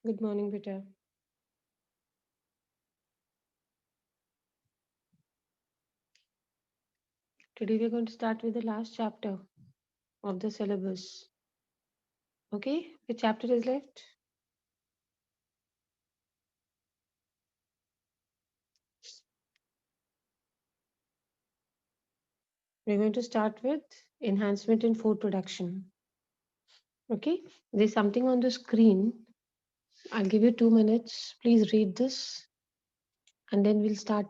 Good morning, Beta. Today we're going to start with the last chapter of the syllabus. Okay, which chapter is left? We're going to start with enhancement in food production. Okay, there's something on the screen. I'll give you 2 minutes. Please read this and then we'll start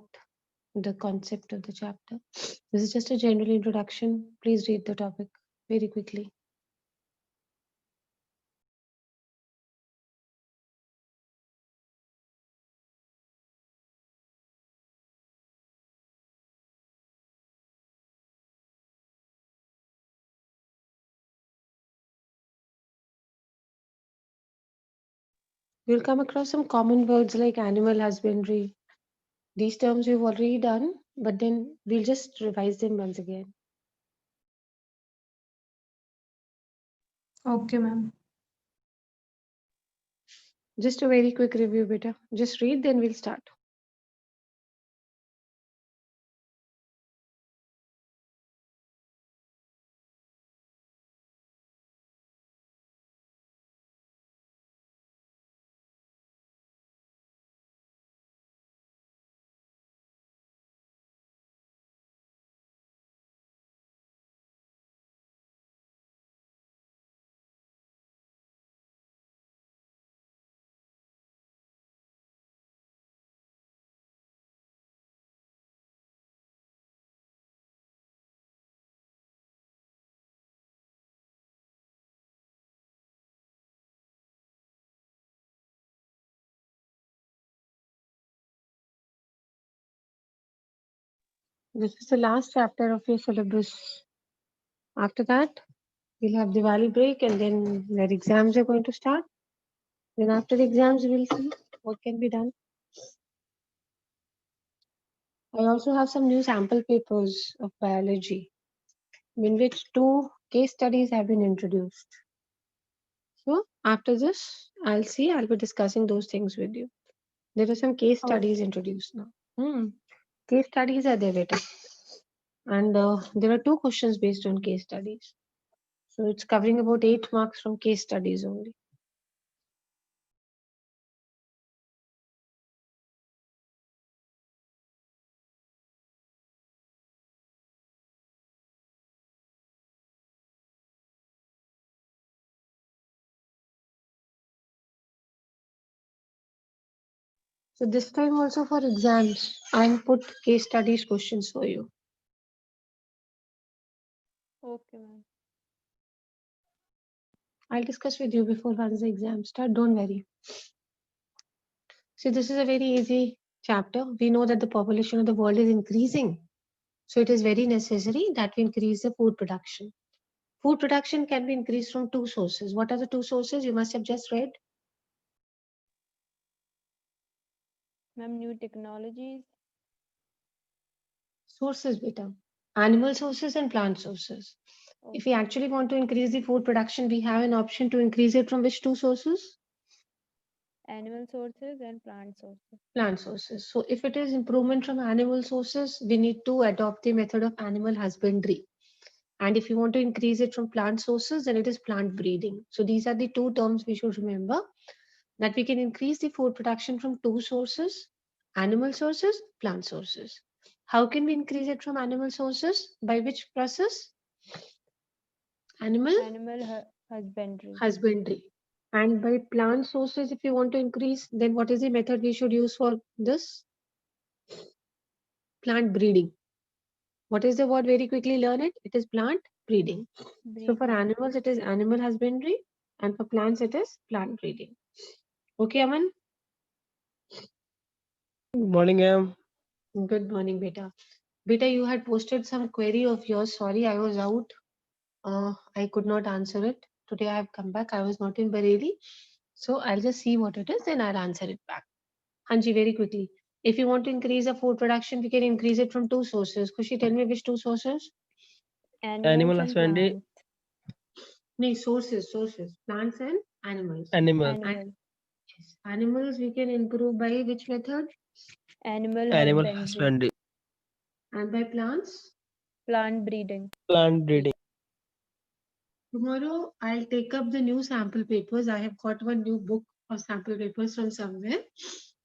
the concept of the chapter. This is just a general introduction. Please read the topic very quickly. You'll come across some common words like animal husbandry. These terms we've already done, but then we'll just revise them once again. Okay, ma'am. Just a very quick review, beta. Just read, then we'll start. This is the last chapter of your syllabus. After that, we'll have Diwali break and then their exams are going to start. Then after the exams, we'll see what can be done. I also have some new sample papers of biology in which 2 case studies have been introduced. So after this, I'll be discussing those things with you. There are some case studies introduced now. Case studies are there, beta. And there are 2 questions based on case studies. So it's covering about 8 marks from case studies only. So this time also for exams, I'll put case studies questions for you. Okay, ma'am. I'll discuss with you before once the exam start. Don't worry. See, this is a very easy chapter. We know that the population of the world is increasing. So it is very necessary that we increase the food production. Food production can be increased from 2 sources. What are the 2 sources? You must have just read. Ma'am, new technologies. Sources, beta. Animal sources and plant sources. If we actually want to increase the food production, we have an option to increase it from which 2 sources? Animal sources and plant sources. Plant sources. So if it is improvement from animal sources, we need to adopt the method of animal husbandry. And if you want to increase it from plant sources, then it is plant breeding. So these are the 2 terms we should remember, that we can increase the food production from 2 sources: animal sources, plant sources. How can we increase it from animal sources? By which process? Animal Husbandry. husbandry. And by plant sources, if you want to increase, then what is the method we should use for this? Plant breeding. What is the word? Very quickly learn it. It is plant breeding. So for Breeding. animals, it is animal husbandry, and for plants, it is plant breeding. Okay, Aman? Good morning, ma'am. Good morning, beta. Beta, you had posted some query of yours. Sorry, I was out. I could not answer it. Today I have come back. I was not in Bareilly. So I'll just see what it is and I'll answer it back. Hanji, very quickly. If you want to increase the food production, we can increase it from 2 sources. Could you tell me which 2 sources? Animals Animal and husbandry, plants. No, sources. Plants and animals. animal. And Animal. Animals we can improve by which method? Animal Animal husbandry. husbandry. And by plants? Plant breeding. Plant breeding. Tomorrow I'll take up the new sample papers. I have got one new book of sample papers from somewhere.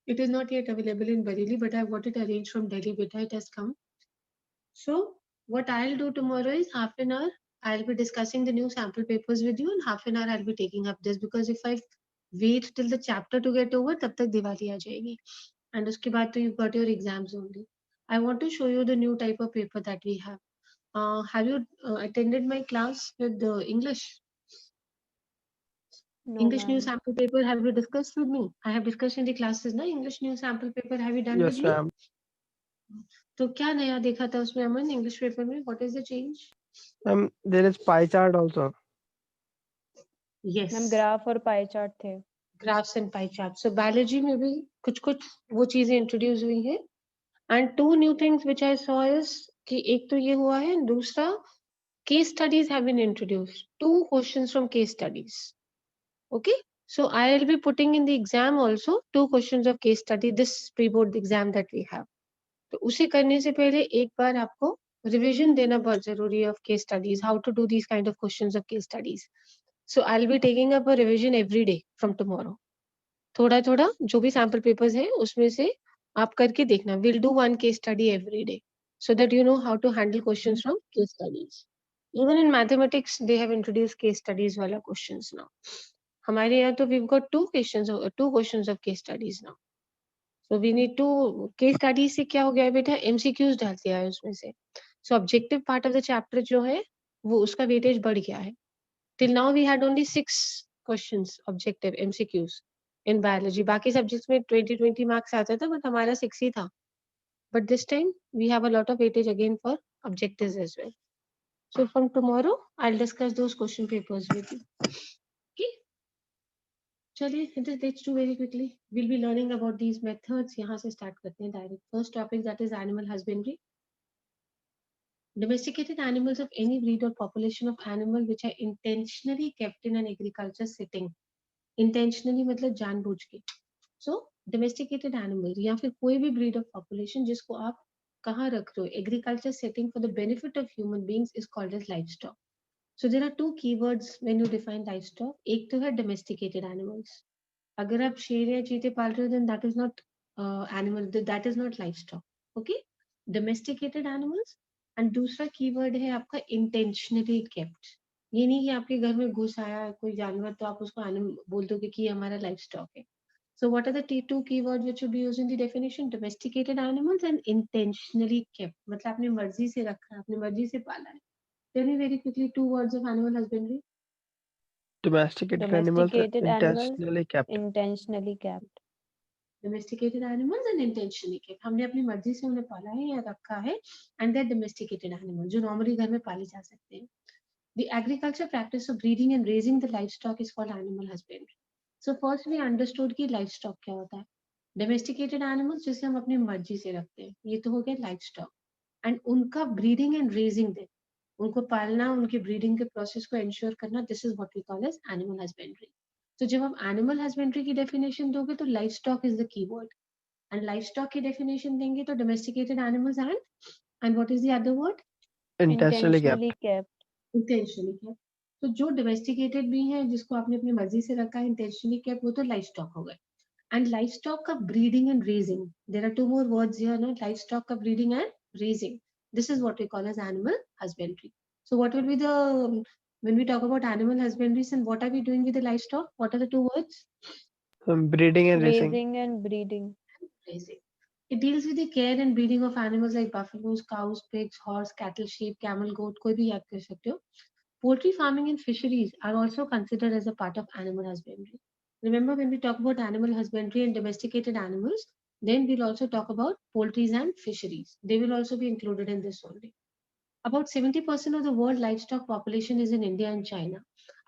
It is not yet available in Bareilly, but I've got it arranged from Delhi. Beta, it has come. So what I'll do tomorrow is half an hour. I'll be discussing the new sample papers with you, and half an hour I'll be taking up this, because if I wait till the chapter to get over, तब तक दिवाली आ जाएगी. And उसके बाद तो you've got your exams only. I want to show you the new type of paper that we have. Have you attended my class with English? No, English new ma'am. sample paper, have you discussed with me? I have discussed in the classes, na? English new sample paper, have you done with Yes, me? ma'am. तो क्या नया देखा था उसमें अमन English paper में? What is the change? There is pie chart also. Yes. Ma'am graph और pie chart थे. Graphs and pie charts. So biology में भी कुछ वो चीजें इंट्रोड्यूस हुई है. And two new things which I saw is कि एक तो ये हुआ है, दूसरा case studies have been introduced. 2 questions from case studies. Okay. So I'll be putting in the exam also 2 questions of case study, this pre-board exam that we have. तो उसे करने से पहले एक बार आपको रिवीजन देना बहुत जरूरी है of case studies, how to do these kind of questions of case studies. So I will be taking up a revision every day from tomorrow. थोड़ा थोड़ा जो भी सैंपल पेपर्स है उसमें से आप करके देखना. Will do 1 case study every day so that you know how to handle questions from case studies. Even in mathematics they have introduced case studies wala questions now. हमारे यहाँ तो we've got 2 questions of case studies now. So we need to case study से क्या हो गया है बेटा, MCQs डाल दिया है उसमें से. So objective part of the chapter जो है वो उसका weightage बढ़ गया है. Till now we had only 6 questions objective MCQs in biology. बाकी subjects में 20 marks आता था, but हमारा 6 ही था. But this time we have a lot of weightage again for objectives as well. So from tomorrow I'll discuss those question papers with you. Okay. चलिए let's do very quickly. We'll be learning about these methods. यहाँ से start करते हैं direct. First topic, that is animal husbandry. Domesticated animals of any breed or population of animal which are intentionally kept in an agriculture setting. Intentionally मतलब जानबूझ के. So domesticated animal या फिर कोई भी breed of population जिसको आप कहाँ रख रहे हो, agriculture setting for the benefit of human beings is called as livestock. So there are 2 keywords when you define livestock. एक तो है domesticated animals. अगर आप शेर या चीते पाल रहे हो then that is not animal, that is not livestock. Okay, domesticated animals. and दूसरा कीवर्ड है आपका intentionally kept. ये नहीं कि आपके घर में घुस आया कोई जानवर तो आप उसको एनिमल बोल दोगे कि हमारा लाइवस्टॉक है. So what are the two keywords which should be used in the definition? Domesticated animals and intentionally kept. मतलब आपने मर्जी से रखा है, आपने मर्जी से पाला है. Tell me very quickly 2 words of animal husbandry. Domesticated animals are Domesticated animals intentionally kept. intentionally kept. Domesticated animals and intentionally kept. हमने अपनी मर्जी से उन्हें पाला है या रखा है. And they're domesticated animals जो normally घर में पाले जा सकते हैं. The agriculture practice of breeding and raising the livestock is called animal husbandry. So first we understood कि livestock क्या होता है. Domesticated animals जिसे हम अपनी मर्जी से रखते हैं, ये तो हो गया livestock. And उनका breeding and raising them, उनको पालना, उनकी ब्रीडिंग के प्रोसेस को इंश्योर करना, this is what we call as animal husbandry. तो जब आप एनिमल हस्बेंड्री की डेफिनेशन दोगे तो livestock is the keyword. And livestock की डेफिनेशन देंगे तो domesticated animals and what is the other word? Intentionally kept. kept. Intentionally kept. तो जो डोमेस्टिकेटेड भी हैं जिसको आपने अपनी मर्जी से रखा है इंटेंशनली केप्ट, वो तो लाइफ स्टॉक हो गए. एंड लाइफ स्टॉक का breeding and raising, there are 2 more words here, no? Livestock का breeding and raising, this is what we call as animal husbandry. So what will be the, when we talk about animal husbandry, and what are we doing with the livestock? What are the 2 words? Breeding and racing. Raising and breeding. Raising. It deals with the care and breeding of animals like buffaloes, cows, pigs, horse, cattle, sheep, camel, goat. कोई भी याद कर सकते हो. Poultry farming and fisheries are also considered as a part of animal husbandry. Remember, when we talk about animal husbandry and domesticated animals, then we'll also talk about poultry and fisheries. They will also be included in this only. About 70% of the world livestock population is in India and China.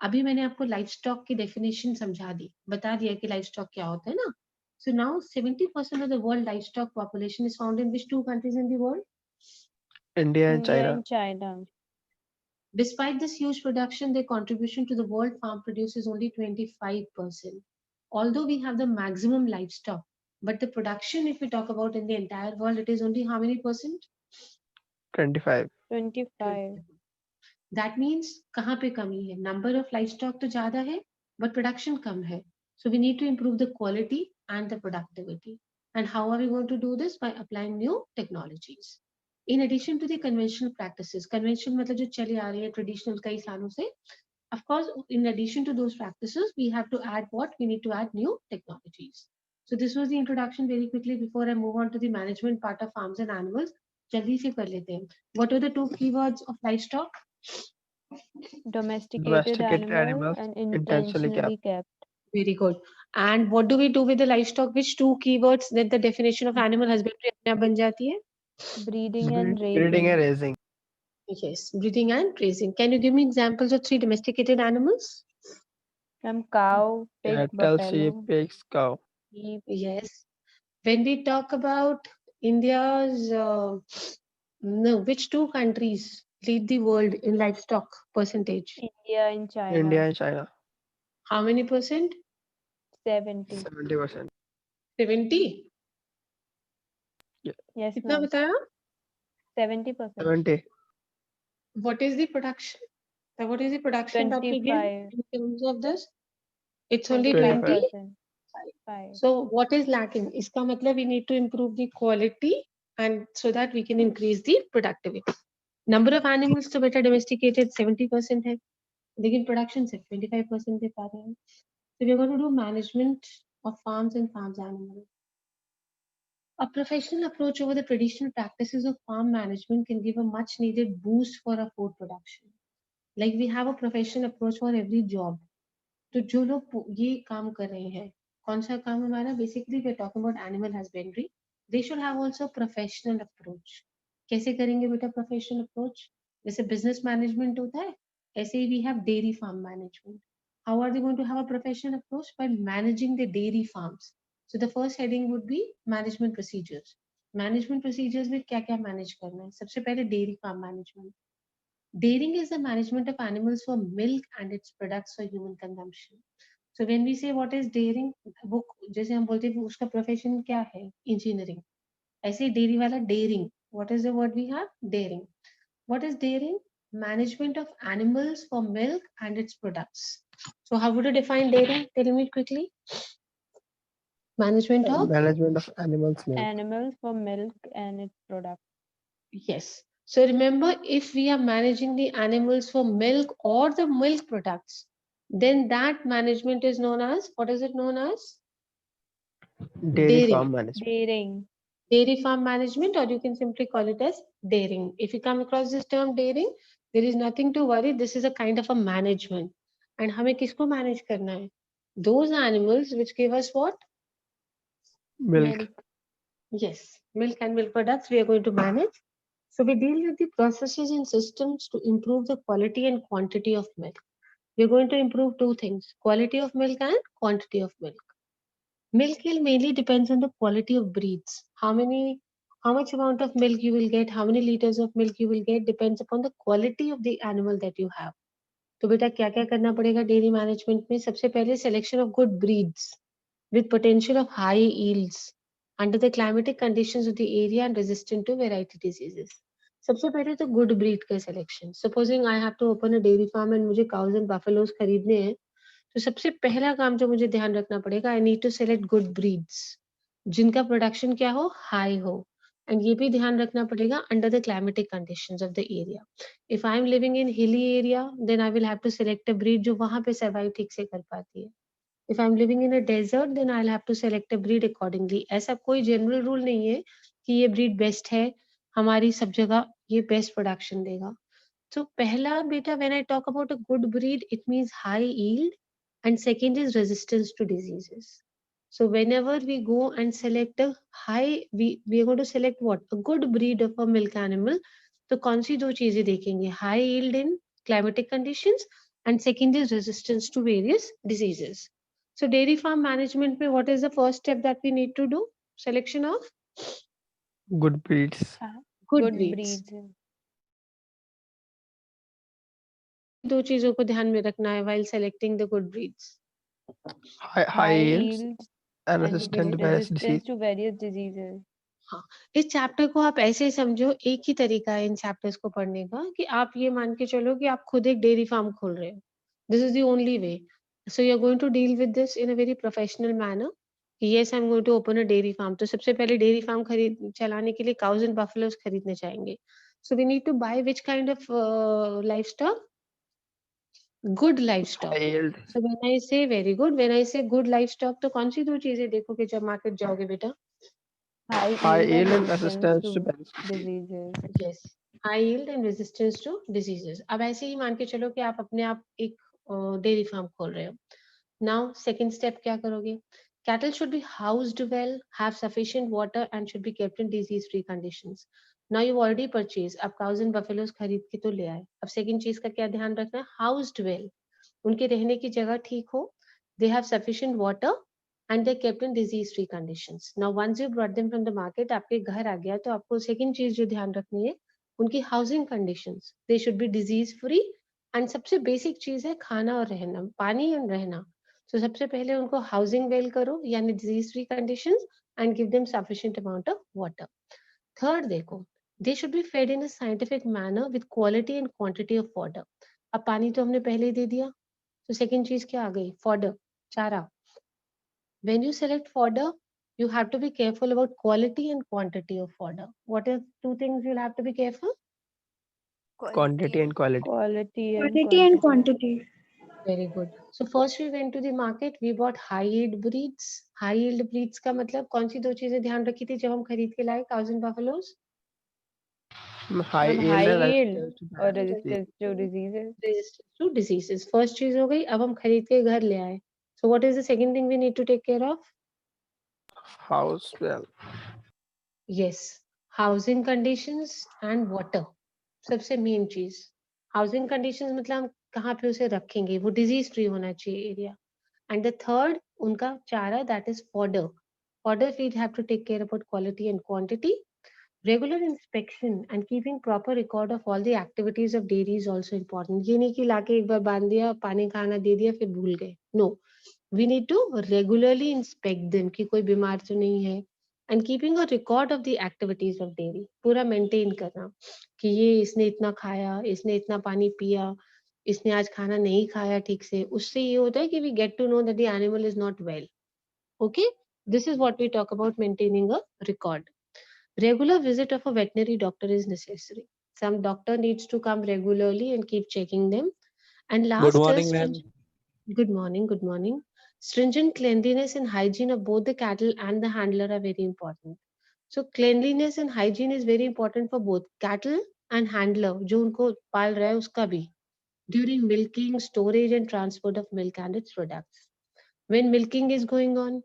अभी मैंने आपको livestock की definition समझा दी, बता दिया कि livestock क्या होता है ना. So now 70% of the world livestock population is found in which 2 countries in the world? India and India China. and China. Despite this huge production, their contribution to the world farm produce is only 25%. although we have the maximum livestock, but the production, if we talk about in the entire world, it is only how many percent? 25. 25. That means कहाँ पे कमी है? Number of livestock तो ज़्यादा है, but production कम है. So we need to improve the quality and the productivity. And how are we going to do this? By applying new technologies. In addition to the conventional practices, conventional मतलब जो चली आ रही है traditional कई सालों से, of course, in addition to those practices, we have to add what? We need to add new technologies. So this was the introduction very quickly before I move on to the management part of farms and animals. जल्दी से कर लेते हैं. What are the two keywords of livestock? Domesticated animal and intentionally intentionally kept. Very good. And what do we do with the livestock? Which two keywords that the definition of animal husbandry अपने आप बन जाती है? Breeding and Breeding and raising. raising. Yes, breeding and raising. Can you give me examples of 3 domesticated animals? Cow, pig, Cattle, sheep, buffalo. pigs, cow. Sheep. Yes. When we talk about India's, no, which two countries lead the world in livestock percentage? India and China. India and China. How many percent? 70. 70%. 70? Yes, कितना ma'am. बताया? 70%. 70. What is the production? What is the production that we get 25. in terms of this? It's only 25. 20. 5. So what is lacking? इसका मतलब we need to improve the quality and so that we can increase the productivity. Number of animals तो बेटा domesticated 70% है, लेकिन production सिर्फ 25% दे पा रहे हैं. So we are going to do management of farms and farms animals. A professional approach over the traditional practices of farm management can give a much needed boost for our food production. Like we have a professional approach for every job. तो जो लोग ये काम कर रहे हैं, कौन सा काम हमारा? Basically we are talking about animal husbandry. They should have also professional approach. कैसे करेंगे बेटा प्रोफेशनल अप्रोच? जैसे बिजनेस मैनेजमेंट होता है, ऐसे ही we have dairy farm management. How are they going to have a professional approach? By managing the dairy farms. So the first heading would be management procedures. Management procedures में क्या क्या manage करना है? सबसे पहले dairy farm management. Dairying is the management of animals for milk and its products for human consumption. So when we say what is dairying, वो जैसे हम बोलते हैं उसका profession क्या है? Engineering. ऐसे dairy वाला dairying. What is the word we have? Dairying. What is dairying? Management of animals for milk and its products. So how would you define dairying? Tell me quickly. Management of? Management of animals' milk. Animals for milk and its products. Yes. So remember, if we are managing the animals for milk or the milk products, then that management is known as, what is it known as? Dairy Dairying. farm management. Dairying. Dairy farm management, or you can simply call it as dairying. If you come across this term dairying, there is nothing to worry. This is a kind of a management. And हमें किसको manage करना है? Those animals which give us what? Milk. Yes, milk and milk products we are going to manage. So we deal with the processes and systems to improve the quality and quantity of milk. We're going to improve two things, quality of milk and quantity of milk. Milk yield mainly depends on the quality of breeds. How much amount of milk you will get, how many liters of milk you will get depends upon the quality of the animal that you have. तो बेटा क्या क्या करना पड़ेगा dairy management में? सबसे पहले selection of good breeds with potential of high yields under the climatic conditions of the area and resistant to variety diseases. सबसे पहले तो गुड ब्रीड का selection. Supposing I have to open a dairy farm and मुझे cows and buffaloes खरीदने हैं, तो सबसे पहला काम जो मुझे ध्यान रखना पड़ेगा, I need to select good breeds जिनका प्रोडक्शन क्या हो? हाई हो. एंड ये भी ध्यान रखना पड़ेगा under the climatic conditions of the area. If I am living in hilly area then I will have to select a breed जो वहां पे सर्वाइव ठीक से कर पाती है. If I'm living in a desert, then I'll have to select a breed accordingly. ऐसा कोई general rule नहीं है कि ये breed best है, हमारी सब जगह ये best production देगा. So पहला बेटा, when I talk about a good breed, it means high yield, and second is resistance to diseases. So whenever we go and select a we are going to select what? A good breed of a milk animal. तो कौन सी दो चीजें देखेंगे? High yield in climatic conditions, and second is resistance to various diseases. So dairy farm management में what is the first step that we need to do? Selection of Good breeds. good breeds. दो चीजों को ध्यान में रखना है while selecting the good breeds. High yields yields and and resistant to various resistance disease. to various diseases. हाँ, इस chapter को आप ऐसे समझो, एक ही तरीका है इन चैप्टर्स को पढ़ने का कि आप ये मान के चलो कि आप खुद एक डेयरी फार्म खोल रहे हो. This is the only way. So you are going to deal with this in a very professional manner. Yes, I am going to open a dairy farm. तो सबसे पहले डेयरी फार्म खरीद चलाने के लिए काउज एंड बफेलोज खरीदने चाहेंगे. So we need to buy which kind of livestock? Good livestock. High yield. So when I say very good, when I say good livestock, तो कौन सी दो चीजें देखोगे जब मार्केट जाओगे बेटा? High yield and resistance to resistance to various diseases. Yes, high yield and resistance to diseases. अब ऐसे ही मान के चलो कि आप अपने आप एक डेयरी फार्म खोल रहे हो. Now second step क्या करोगे? Cattle should be housed well, have sufficient water and should be kept in disease-free conditions. Now you've already purchased. अब cows and buffaloes खरीद के तो ले आए. अब second चीज का क्या ध्यान रखना है? Housed well. उनके रहने की जगह ठीक हो. They have sufficient water and they're kept in disease-free conditions. Now once you brought them from the market, आपके घर आ गया तो आपको second चीज जो ध्यान रखनी है उनकी housing conditions. They should be disease-free and सबसे basic चीज है खाना और रहना, पानी और रहना. So सबसे पहले उनको housing well करो यानी disease-free conditions and give them sufficient amount of water. Third देखो, they should be fed in a scientific manner with quality and quantity of fodder. अब पानी तो हमने पहले ही दे दिया. तो सेकंड चीज क्या आ गई? फॉडर, चारा. When you select fodder, you have to be careful about quality and quantity of fodder. What are two things you'll have to be careful? quantity and quality. Quality and Quantity and quantity. quantity. Very good. So first we went to the market, we bought high yield breeds. High yield breeds का मतलब कौन सी दो चीजें ध्यान रखी थी जब हम खरीद के लाए cows and buffaloes? High Ma'am, yield high and yield resistance to or various disease. resistance to diseases. Resistance to diseases. First चीज हो गई. अब हम खरीद के घर ले आए. So what is the second thing we need to take care of? House well. Yes, housing conditions and water. सबसे मेन चीज हाउसिंग कंडीशंस मतलब हम कहाँ पे उसे रखेंगे, वो डिजीज फ्री होना चाहिए एरिया. एंड द थर्ड उनका चारा, that is fodder. Fodder feed have to take care about quality and quantity. Regular inspection and keeping proper record of all the activities of dairy is also important. ये नहीं कि लाके एक बार बांध दिया, पानी खाना दे दिया, फिर भूल गए. No, we need to regularly inspect them कि कोई बीमार तो नहीं है. And keeping a record of the activities of dairy, पूरा maintain करना कि ये इसने इतना खाया, इसने इतना पानी पिया, इसने आज खाना नहीं खाया ठीक से. उससे ये होता है कि we get to know that the animal is not well. Okay, this is what we talk about maintaining a record. Regular visit of a veterinary doctor is necessary. Some doctor needs to come regularly and keep checking them. And last Good morning, is ma'am. good morning, good morning. Stringent cleanliness and hygiene of both the cattle and the handler are very important. So cleanliness and hygiene is very important for both cattle and handler, जो उनको पाल रहा है उसका भी. During milking, storage and transport of milk and its products. When milking is going on,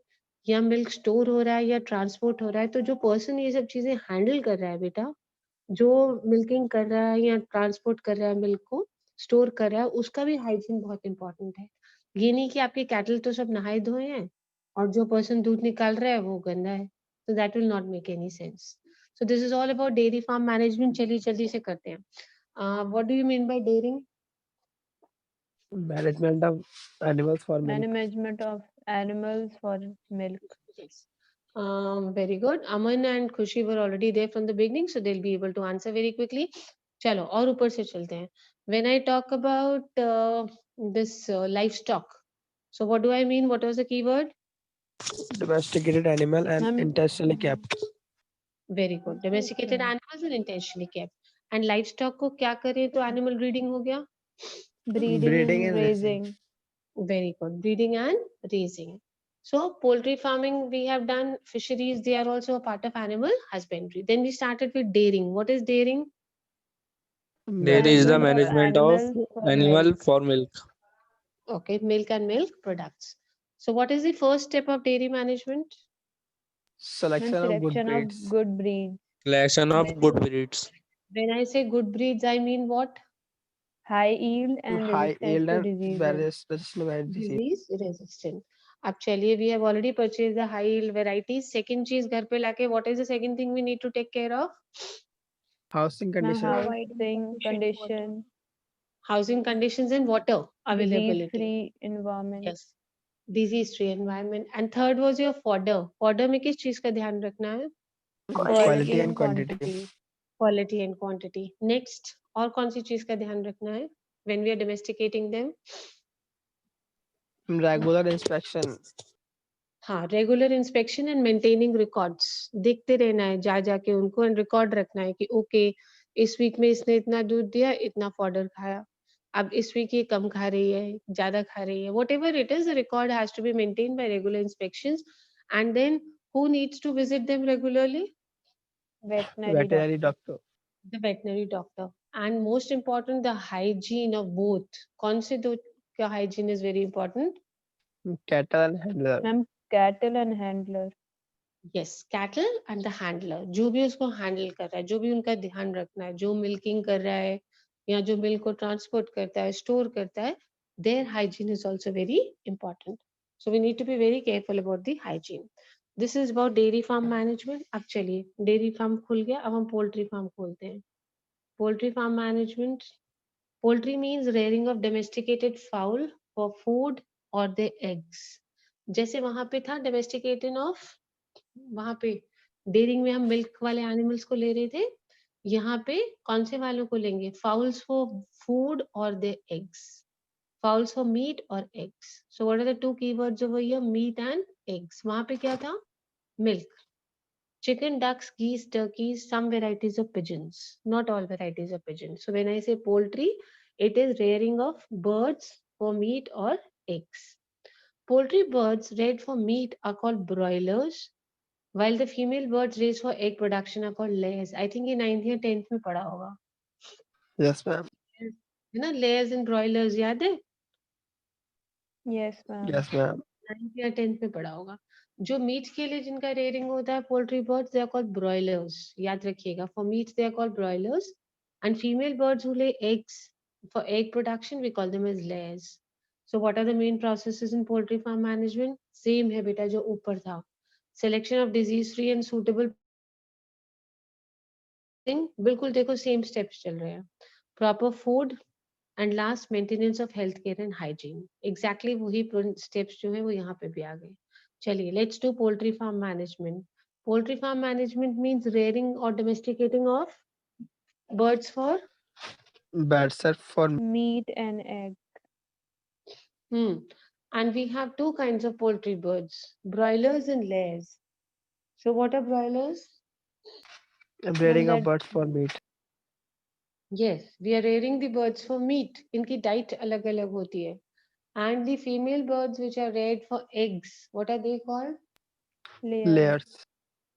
या milk store हो रहा है या ट्रांसपोर्ट हो रहा है, तो जो पर्सन ये सब चीजें हैंडल कर रहा है बेटा, जो मिल्किंग कर रहा है या ट्रांसपोर्ट कर रहा है, मिल्क को स्टोर कर रहा है, उसका भी हाइजीन बहुत इंपॉर्टेंट है. ये नहीं कि आपके कैटल तो सब नहाए धोए हैं और जो पर्सन दूध निकाल रहा है वो गंदा है. so that will not make any sense. So this is all about dairy farm management. चलिए जल्दी से करते हैं. What do you mean by dairying? Management of animals for milk. Management of animals for milk. Yes. Very good. Aman and Khushi were already there from the beginning, so they'll be able to answer very quickly. चलो और ऊपर से चलते हैं. When I talk about this livestock, so what do I mean? What was the keyword? Domesticated animal and Ma'am, intentionally kept. Very good. Domesticated animals and intentionally kept. And livestock को क्या करें तो animal breeding हो गया? breeding and raising. Very good. Breeding and raising. So poultry farming we have done, fisheries, they are also a part of animal husbandry. Then we started with dairying. What is dairying? There is the Management of management of animals for animal milk. for milk. Okay, milk and milk products. So what is the first step of dairy management? Selection of good Selection of breeds. good breeds. Selection of good breeds. When I say good breeds, I mean what? High yield and High resistance yield to and diseases. various resistant to various disease. Disease resistant. अब चलिए, we have already purchased the high yield varieties. Second चीज घर पे लाके, what is the second thing we need to take care of? Housing Ma'am, conditions. housing condition, Housing conditions and water availability. disease-free environment. Yes. disease free environment. And third was your fodder. Fodder में किस चीज का ध्यान रखना है? Quality and quantity. Quality and quantity. Next, और कौन सी चीज का ध्यान रखना है when we are domesticating them? Regular inspection. हाँ, regular inspection and maintaining records, देखते रहना है जा जाके उनको एंड रिकॉर्ड रखना है कि ओके इस वीक में इसने इतना दूध दिया, इतना फॉडर खाया, अब इस वीक ये कम खा रही है, ज्यादा खा रही है, whatever it is, the record has to be maintained by regular inspections. And then who needs to visit them regularly? Veterinary doctor. The veterinary doctor. And most important, the hygiene of both. कौन से दो का hygiene is very important? Cattle and handler. Ma'am, cattle and handler. Yes, cattle and the handler. जो भी उसको handle कर रहा है, जो भी उनका ध्यान रखना है, जो milking कर रहा है या जो milk को transport करता है, store करता है, their hygiene is also very important. So we need to be very careful about the hygiene. This is about dairy farm management. अब चलिए, dairy farm खुल गया, अब हम poultry farm खोलते हैं. Poultry farm management. Poultry means rearing of domesticated fowl for food or their eggs. जैसे वहां पे था domesticating of, वहां पे डेयरिंग में हम मिल्क वाले एनिमल्स को ले रहे थे, यहाँ पे कौन से वालों को लेंगे? फाउल्स फॉर फूड और they eggs. Fowls for meat और eggs. So what are the two keywords over here? Meat and eggs. वहां पे क्या था? Milk. Chicken, ducks, geese, turkeys, some varieties of pigeons. Not all varieties of pigeons. So when I say poultry, it is rearing of birds for meat or eggs. Poultry birds reared for meat are called broilers, while the female birds raised for egg production are called layers. I think ये 9th या 10th में पढ़ा होगा. Yes, ma'am. है ना, layers and broilers याद है? Yes, ma'am. Yes, ma'am. 9th या 10th में पढ़ा होगा. जो मीट के लिए जिनका रेयरिंग होता है poultry birds, they are called broilers. याद रखिएगा, for meat they are called broilers, and female birds who lay eggs for egg production we call them as layers. So what are the main processes in poultry farm management? Same है बेटा जो ऊपर था. Selection of disease free and suitable, बिल्कुल देखो same steps चल रहे हैं. Proper food and last maintenance of health care and hygiene. Exactly वही स्टेप्स जो है वो यहाँ पे भी आ गए. चलिए, let's do poultry farm management. Poultry farm management means rearing और domesticating of birds for Birds are for Meat and egg. and we have two kinds of poultry birds, broilers and layers. So what are broilers? breeding that- of birds for meat. Yes, we are rearing the birds for meat. इनकी diet अलग अलग होती है. And the female birds which are reared for eggs, what are they called? Layers.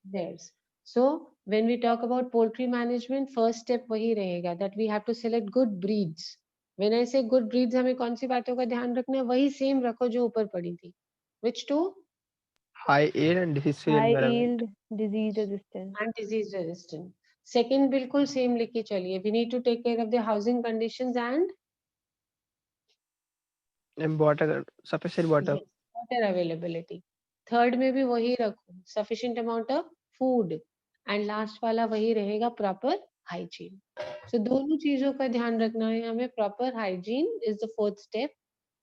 Layers. So when we talk about poultry management, first step वही रहेगा that we have to select good breeds. When I say good breeds, हमें कौन सी बातों का ध्यान रखना है? वही सेम रखो जो ऊपर पड़ी थी. Which two? High yield and disease free high environment. yield, disease resistant. And disease resistant. Second बिल्कुल सेम लिख के चलिए. We need to take care of the housing conditions and water, sufficient water. yes, water availability. Third में भी वही रखो, sufficient amount of food. And last वाला वही रहेगा, proper hygiene. So दोनों चीजों का ध्यान रखना है हमें. Proper hygiene is the fourth step.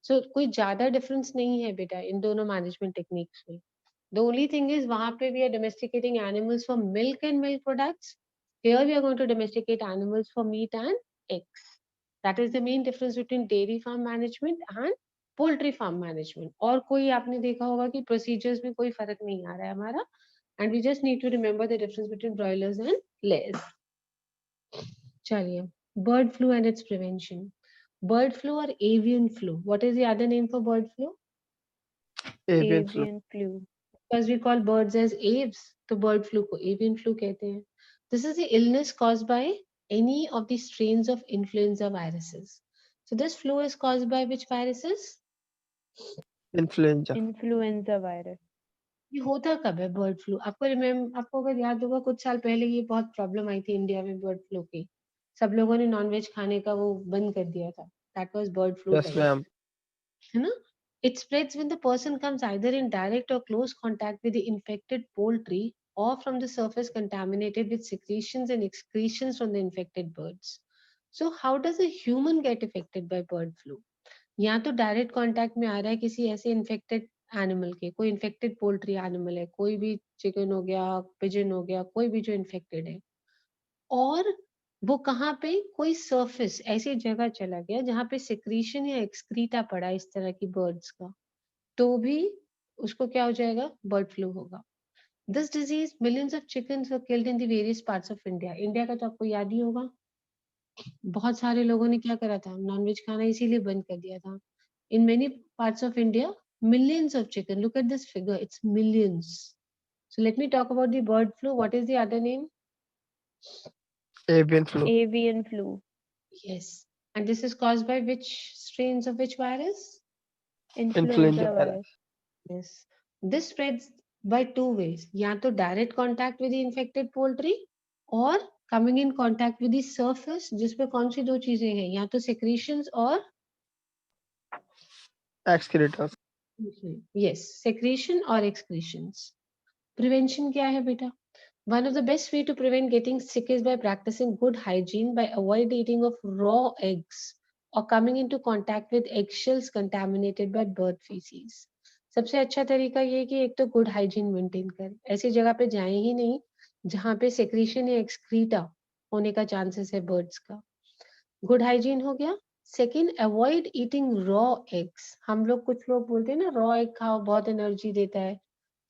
So कोई ज्यादा difference नहीं है बेटा इन दोनों management techniques में. The only thing is वहाँ पे we are domesticating animals for milk and milk products. Here we are going to domesticate animals for meat and eggs. That is the main difference between dairy farm management and poultry farm management. और कोई आपने देखा होगा कि procedures में कोई फर्क नहीं आ रहा है हमारा. And we just need to remember the difference between broilers and layers. चलिए, bird flu and its prevention. Bird flu or avian flu. What is the other name for bird flu? Avian flu. Avian flu. Because we call birds as aves, तो bird flu को avian flu कहते हैं. This is the illness caused by any of the strains of influenza viruses. So this flu is caused by which viruses? Influenza. Influenza virus. ये होता कब है bird flu? आपको अगर याद होगा कुछ साल पहले ये बहुत प्रॉब्लम आई थी इंडिया में बर्ड फ्लू की. सब लोगों ने नॉनवेज खाने का वो बंद कर दिया था. That was bird flu. Yes, ma'am. है ना? It spreads when the person comes either in direct or close contact with the infected poultry or from the surface contaminated with secretions and excretions from the infected birds. So how does a human get affected by bird flu? या तो direct contact में आ रहा है किसी ऐसे infected animal के, कोई infected poultry animal है, कोई भी चिकन हो गया, पिजन हो गया, कोई भी जो इन्फेक्टेड है, और वो कहाँ पे कोई सरफेस ऐसी जगह चला गया जहाँ पे सिक्रीशन या एक्सक्रीटा पड़ा इस तरह की बर्ड्स का, तो भी उसको क्या हो जाएगा, बर्ड फ्लू होगा। This disease millions of chickens were killed in the various parts of India. India का तो आपको याद ही होगा, बहुत सारे लोगों ने क्या करा था, नॉनवेज खाना इसीलिए बंद कर दिया था। In many parts of India millions of chicken, look at this figure, it's millions. So let me talk about the bird flu. What is the other name? Avian flu. Avian flu. Yes. And this is caused by which strains of which virus? Influenza virus. Yes. This spreads by two ways. या तो direct contact with the infected poultry और coming in contact with the surface, जिसपे कौन सी दो चीजें हैं, या तो secretions और Excretors. yes, secretion or excretions. Prevention क्या है बेटा? One of the best way to prevent getting sick is by practicing good hygiene by avoid eating of raw eggs or coming into contact with eggshells contaminated by bird feces. सबसे अच्छा तरीका ये है कि एक तो गुड हाइजीन मेंटेन करें, ऐसी जगह पे जाएं ही नहीं जहाँ पे सेक्रीशन या एक्सक्रीटा होने का चांसेस है बर्ड्स का। गुड हाइजीन हो गया। Second, avoid eating raw eggs. हम लोग, कुछ लोग बोलते हैं ना रॉ एग खाओ बहुत एनर्जी देता है,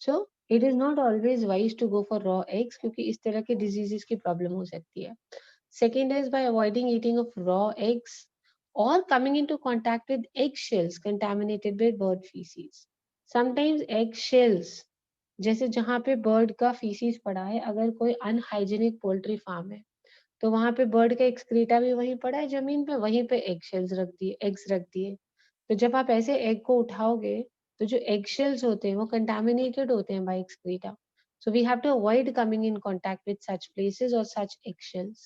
so it is not always wise to go for raw eggs, क्योंकि इस तरह के डिजीजेस की प्रॉब्लम हो सकती है। Second is by avoiding eating of raw eggs और coming into contact with egg shells contaminated with bird feces. Sometimes egg shells, जैसे जहाँ पे बर्ड का फीसीज पड़ा है, अगर कोई अनहाइजीनिक पोल्ट्री फार्म है तो वहां पे बर्ड का एक्सक्रीटा भी वहीं पड़ा है जमीन पे, वहीं पे एग शेल्स रख दिए, एग्स रख दिए। तो जब आप ऐसे एग को उठाओगे तो जो एग शेल्स होते हैं वो कंटामिनेटेड होते हैं by excreta, so we have to avoid coming in contact with such places or such eggshells.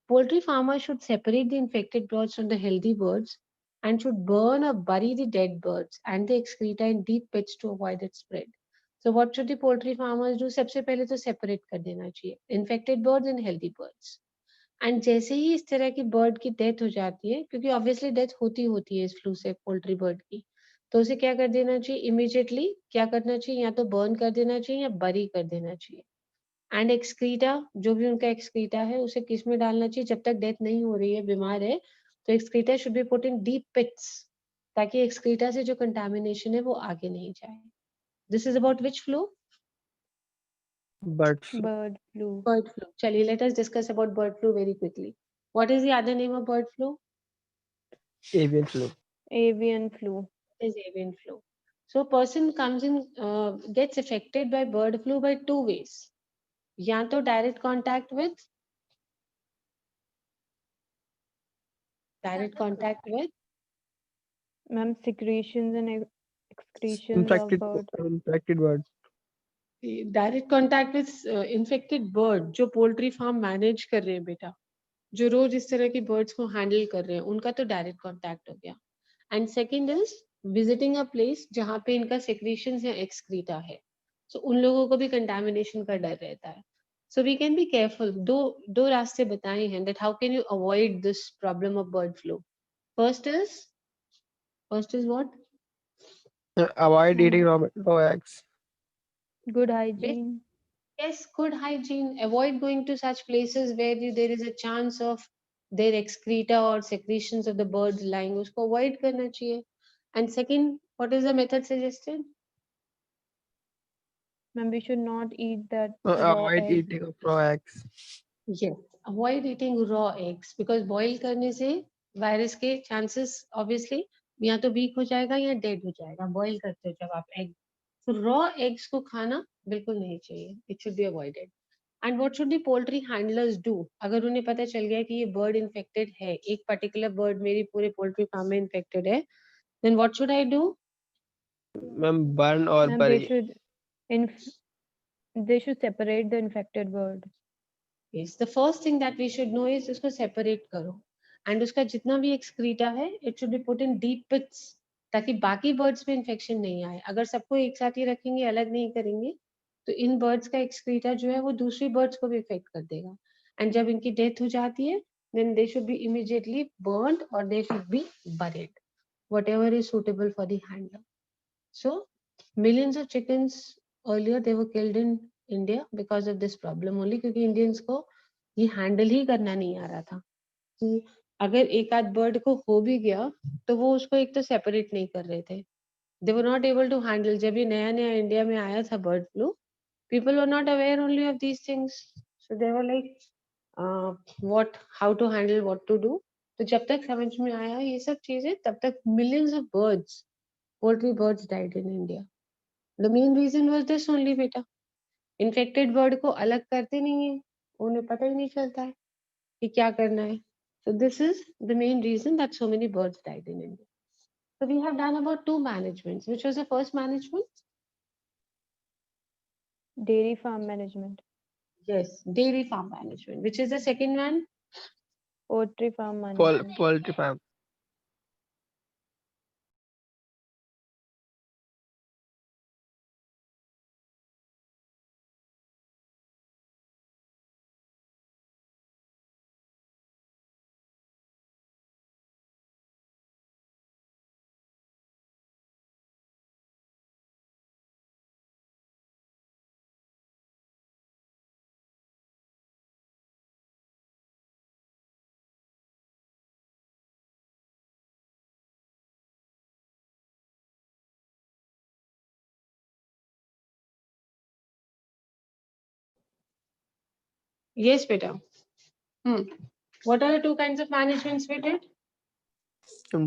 Poultry farmers should separate the infected birds from the healthy birds and should burn or bury the dead birds and the excreta in deep pits to avoid its spread. So what should the poultry farmers do? सबसे पहले तो separate कर देना चाहिए infected birds and healthy birds. And जैसे ही इस तरह की बर्ड की डेथ हो जाती है, क्योंकि ऑब्वियसली डेथ होती है इस फ्लू से पोल्ट्री बर्ड की, तो उसे क्या कर देना चाहिए, इमीडिएटली क्या करना चाहिए, या तो बर्न कर देना चाहिए या बरी कर देना चाहिए। एंड एक्सक्रीटा, जो भी उनका एक्सक्रीटा है उसे किस में डालना चाहिए, जब तक डेथ नहीं हो रही है, बीमार है, तो excreta should be put in deep pits, ताकि एक्सक्रीटा से जो कंटामिनेशन है वो आगे नहीं जाए। This is about which flu? Bird flu. Bird flu. Bird flu. चलिए, let us discuss about bird flu very quickly. What is the other name of bird flu? Avian flu. Avian flu. Is avian flu. So person comes in, gets affected by bird flu by two ways. या तो direct contact with Ma'am, secretions and excretions of bird. Infected bird. Direct contact with infected bird जो poultry farm manage कर रहे हैं बेटा, जो रोज इस तरह की बर्ड्स को हैंडल कर रहे हैं, उनका तो डायरेक्ट कॉन्टैक्ट हो गया। And second is visiting a place जहाँ पे इनका सेक्रीशंस या एक्सक्रीटा है, सो उन लोगों को भी कंटामिनेशन का डर रहता है। So we can be careful. दो रास्ते बताए हैं that how can you avoid this problem of bird flu. First is what? Avoid eating raw eggs. Good hygiene. Yes, good hygiene. Avoid going to such places where there is a chance of their excreta or secretions of the birds lying. उसको avoid करना चाहिए. And second, what is the method suggested? Ma'am, we should not eat that raw Avoid egg. eating of raw eggs. Yes, avoid eating raw eggs because boil करने से virus के chances obviously या तो weak हो जाएगा या dead हो जाएगा. Boil करते हो जब आप egg. So raw eggs को खाना बिल्कुल नहीं चाहिए. It should be avoided. And what should the poultry handlers do? अगर उन्हें पता चल गया कि ये bird infected है, एक particular bird मेरी पूरे poultry farm में infected है, then what should I do? Ma'am, burn or Ma'am, bury. they should separate the infected bird. Yes, the first thing that we should know is उसको separate करो, and उसका जितना भी excreta है, it should be put in deep pits, ताकि बाकी birds में infection नहीं आए। अगर सबको एक साथ ही रखेंगे, अलग नहीं करेंगे, तो इन birds का excreta जो है वो दूसरी birds को भी affect कर देगा। And जब इनकी death हो जाती है, then they should be immediately burned or they should be buried, whatever is suitable for the handler. So millions of chickens earlier they were killed in India because of this problem only, क्योंकि Indians को ये handle ही करना नहीं आ रहा था कि अगर एक आध bird को हो भी गया तो वो उसको एक तो separate नहीं कर रहे थे. They were not able to handle. जब ये नया नया इंडिया में आया था bird flu, people were not aware only of these things. So they were like, how to handle, what to do. तो जब तक समझ में आया ये सब चीजें, तब तक millions of birds, poultry birds died in India. The main reason was this only बेटा. Infected bird को अलग करते नहीं है, उन्हें पता ही नहीं चलता है कि क्या करना है. So this is the main reason that so many birds died in India. So we have done about 2 managements. Which was the first management? Dairy farm management. Yes, dairy farm management. Which is the second one? Poultry farm management. Poultry farm. Yes, beta. What are the 2 kinds of managements we did?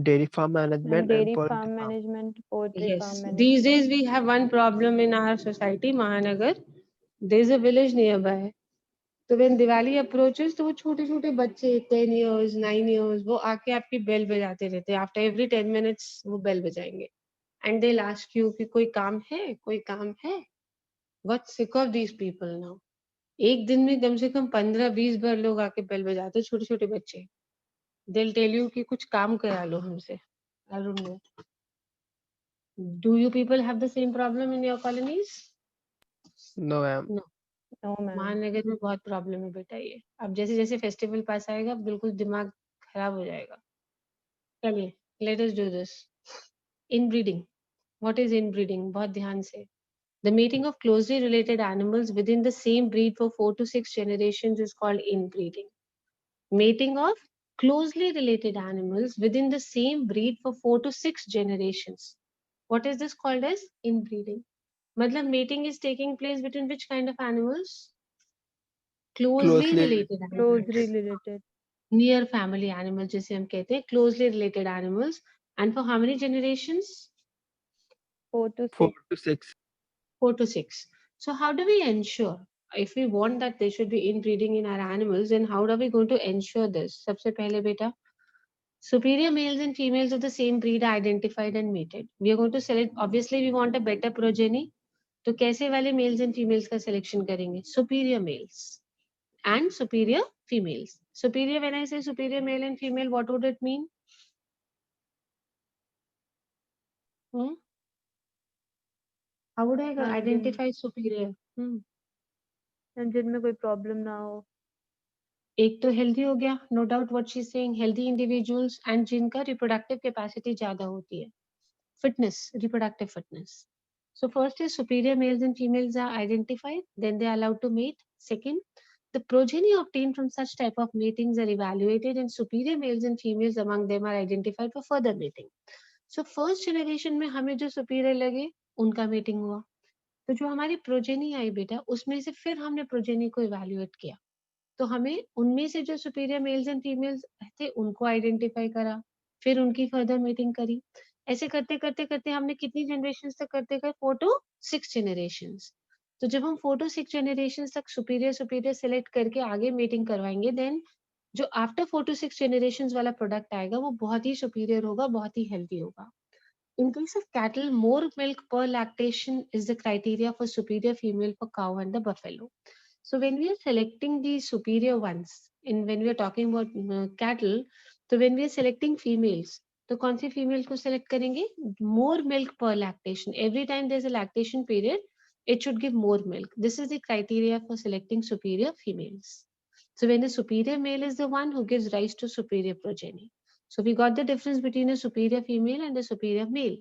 Dairy farm management and Dairy poultry farm management, poultry farm Yes. management. These days we have one problem in our society, Mahanagar. There is a village nearby. So when Diwali approaches, तो वो छोटे छोटे बच्चे 10 years, 9 years, वो आके आपकी bell बजाते रहते हैं. After every 10 minutes वो बेल बजाएंगे. And they'll ask you कि कोई काम है, कोई काम है. What sick of these people now? एक दिन में कम से कम 15-20 बार लोग आके बेल बजाते, छोटे छोटे बच्चे. They'll tell you कि कुछ काम करा लो हमसे. I don't know. Do you people have the same problem in your colonies? No, ma'am. No. No, ma'am. महानगर में बहुत प्रॉब्लम है बेटा ये. अब जैसे जैसे फेस्टिवल पास आएगा बिल्कुल दिमाग खराब हो जाएगा. चलिए, let us do this. Inbreeding. What is inbreeding? बहुत ध्यान से. The mating of closely related animals within the same breed for 4 to 6 generations is called inbreeding. Mating of closely related animals within the same breed for 4 to 6 generations. What is this called as inbreeding? मतलब mating is taking place between which kind of animals? Closely related animals. Closely related. Near family animals जिसे हम कहते हैं, closely related animals. And for how many generations? 4 to 6. 4 to 6. 4 to 6. So how do we ensure? If we want that there should be inbreeding in our animals, then how are we going to ensure this? सबसे पहले बेटा, superior males and females of the same breed are identified and mated. We are going to select, obviously we want a better progeny. तो कैसे वाले males and females का selection करेंगे? Superior males and superior females. Superior, when I say superior male and female, what would it mean? How would I हाँ, identify superior? जिनमें कोई problem ना हो. एक तो हेल्दी हो गया, no doubt what she is saying, healthy individuals and जिनका रिप्रोडक्टिव कैपेसिटी ज्यादा होती है. Fitness, reproductive fitness. So first is superior males and females are identified, then they are allowed to mate. Second, the progeny obtained from such type of matings are evaluated and superior males and females among them are identified for further mating. So first generation में हमें जो superior लगे उनका mating हुआ. तो जो हमारी progeny आई बेटा, उसमें से फिर हमने प्रोजेनी को इवैल्यूएट किया. तो हमें उनमें से जो सुपीरियर मेल्स एंड फीमेल्स थे उनको आइडेंटिफाई करा, फिर उनकी फर्दर मीटिंग करी. ऐसे करते करते करते हमने कितनी जनरेशन तक करते गए? 4 to 6 जनरेशंस. तो जब हम 4 to 6 जनरेशंस तक सुपीरियर सुपीरियर सिलेक्ट करके आगे मीटिंग करवाएंगे, देन जो आफ्टर 4 to 6 जनरेशंस वाला प्रोडक्ट आएगा वो बहुत ही सुपीरियर होगा, बहुत ही हेल्दी होगा. In case of cattle, more milk per lactation is the criteria for superior female for cow and the buffalo. So when we are selecting the superior ones, when we are talking about cattle, so when we are selecting females, तो कौन सी female को select करेंगे? More milk per lactation. Every time there is a lactation period, it should give more milk. This is the criteria for selecting superior females. So when the superior male is the one who gives rise to superior progeny. So we got the difference between a superior female and a superior male.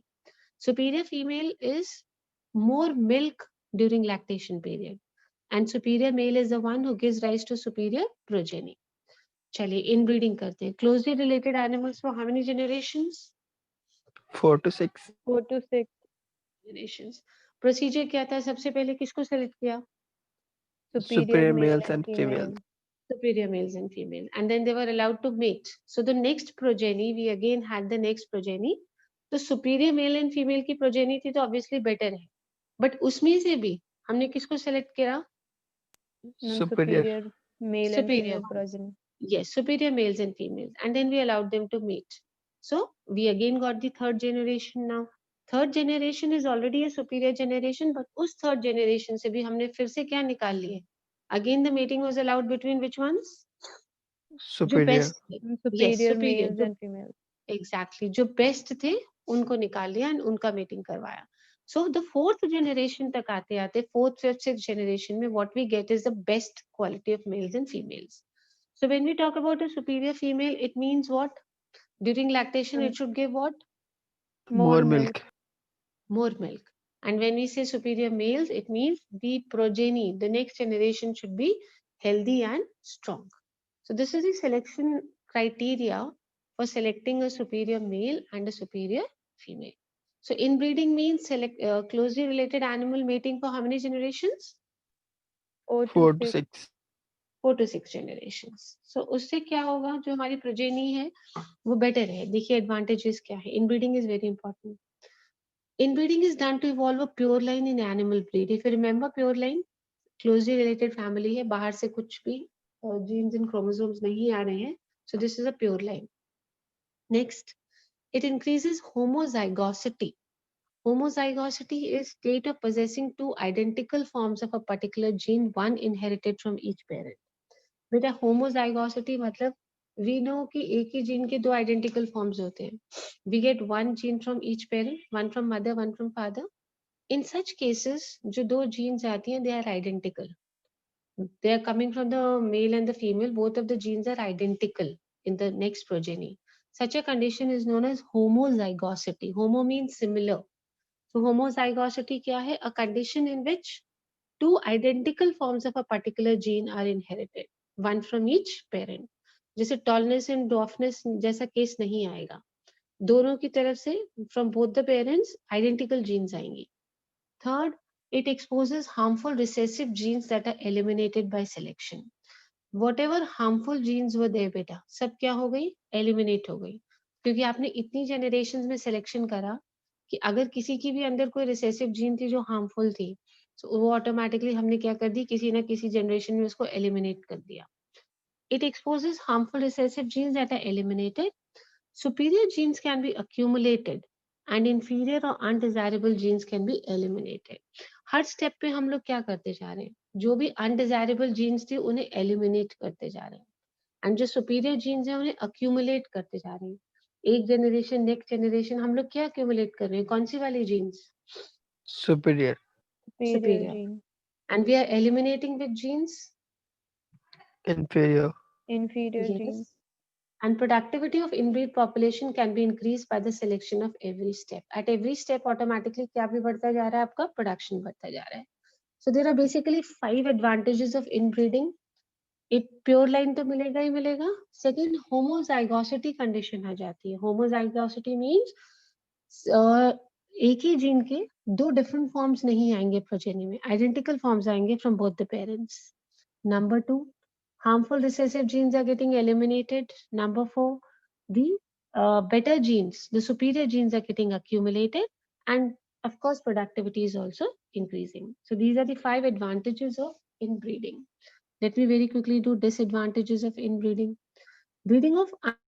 Superior female is more milk during lactation period. And superior male is the one who gives rise to superior progeny. चलिए inbreeding करते हैं. Closely related animals for how many generations? 4 to 6. 4 to 6. Generations. Procedure क्या था? सबसे पहले किसको select किया? Superior males and females. Superior males and female, and then they were allowed to mate. So the next progeny, we again had the next progeny. तो superior male and female की progeny थी तो obviously better है. But उसमें से भी हमने किसको select किया? Superior. Male Superior and female ones. progeny. Yes, superior males and females, and then we allowed them to mate. So we again got the third generation now. Third generation is already a superior generation, but उस third generation से भी हमने फिर से क्या निकाल लिए? Again the mating was allowed between which ones? जो Superior. best थे. Yes, Superior superior. males जो and females. exactly जो best थे उनको निकाल लिया and उनका mating करवाया. So the fourth generation तक आते आते fourth, fifth, sixth generation में what we get is the best quality of males and females. So when we talk about a superior female, it means what? During lactation, it should give what? More milk. More milk. And when we say superior males, it means the progeny, the next generation should be healthy and strong. So this is the selection criteria for selecting a superior male and a superior female. So inbreeding means closely related animal mating for how many generations? 4 to 6. 4 to 6 generations. So उससे क्या होगा? जो हमारी progeny है वो better है. देखिए advantages क्या है. Inbreeding is very important. Inbreeding is done to evolve a pure line in animal breed. If you remember, pure line closely related family है. बाहर से कुछ भी genes and chromosomes नहीं आ रहे हैं. So this is a pure line. Next, it increases homozygosity. Homozygosity is state of possessing two identical forms of a particular gene, one inherited from each parent. बेटा homozygosity मतलब we know कि एक ही gene के दो identical forms होते हैं. We get one gene from each parent, one from mother, one from father. In such cases, जो दो genes आती हैं, they are identical. They are coming from the male and the female. Both of the genes are identical in the next progeny. Such a condition is known as homozygosity. Homo means similar. So homozygosity क्या है? A condition in which two identical forms of a particular gene are inherited, one from each parent. जैसे tallness and dwarfness जैसा case नहीं आएगा. दोनों की तरफ से from both the parents identical genes आएंगी. Third, it exposes harmful recessive genes that are eliminated by selection. Whatever harmful genes were there बेटा सब क्या हो गई? Eliminate हो गई. क्योंकि आपने इतनी generations में selection करा कि अगर किसी की भी अंदर कोई recessive gene थी जो harmful थी, so वो automatically हमने क्या कर दी? किसी ना किसी generation में उसको eliminate कर दिया. It exposes harmful recessive genes that are eliminated. Superior genes can be accumulated and inferior or undesirable genes can be eliminated. Her step पे हम लोग क्या करते जा रहे हैं? जो भी undesirable genes थे उन्हें eliminate करते जा रहे हैं. And जो superior genes हैं उन्हें accumulate करते जा रहे हैं. एक generation next generation हम लोग क्या accumulate कर रहे हैं? कौन सी वाली genes? Superior. Superior gene. And we are eliminating which genes? Inferior. Inferior gene. Yes. And productivity of inbreed population can be increased by the selection of every step. At every step, automatically क्या भी बढ़ता जा रहा है? आपका production बढ़ता जा रहा है. So there are basically 5 advantages of inbreeding. एक pure line तो मिलेगा ही मिलेगा. Second, homozygosity condition आ जाती है. Homozygosity means एक ही जीन के दो different forms नहीं आएंगे progeny में. Identical forms आएंगे from both the parents. Number 2, harmful recessive genes are getting eliminated. Number 4, the better genes, the superior genes are getting accumulated, and of course productivity is also increasing. So these are the 5 advantages of inbreeding. Let me very quickly do disadvantages of inbreeding. Breeding of